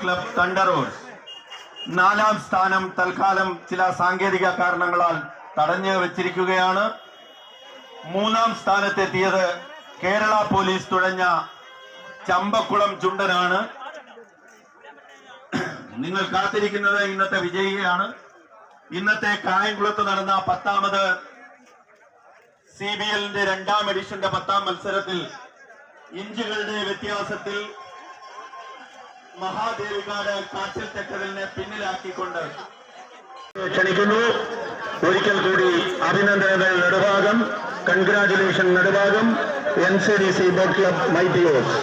Club തണ്ടറോസ് നാലാം സ്ഥാനം തൽക്കാലം ചില സാങ്കേതിക കാരണങ്ങളാൽ തടഞ്ഞു വെച്ചിരിക്കുകയാണ്. മൂന്നാം സ്ഥാനത്തെത്തിയത് കേരള പോലീസ് തുഴഞ്ഞ ചമ്പക്കുളം ചുണ്ടനാണ്. നിങ്ങൾ കാത്തിരിക്കുന്നത് ഇന്നത്തെ വിജയിയാണ്. ഇന്നത്തെ കായംകുളത്ത് നടന്ന 10ാമത് CBLന്റെ 2ാം എഡിഷന്റെ 10ാം മത്സരത്തിൽ ഇഞ്ചുകളുടെ വ്യത്യാസത്തിൽ മഹാദേവികാട് കാച്ചിൽ തെക്കലിനെ പിന്നിലാക്കിക്കൊണ്ട് ക്ഷണിക്കുന്നു. ഒരിക്കൽ കൂടി അഭിനന്ദനങ്ങൾ Nedubhagam, congratulation Nedubhagam, NCDC boat club മൈറ്റിയോസ്.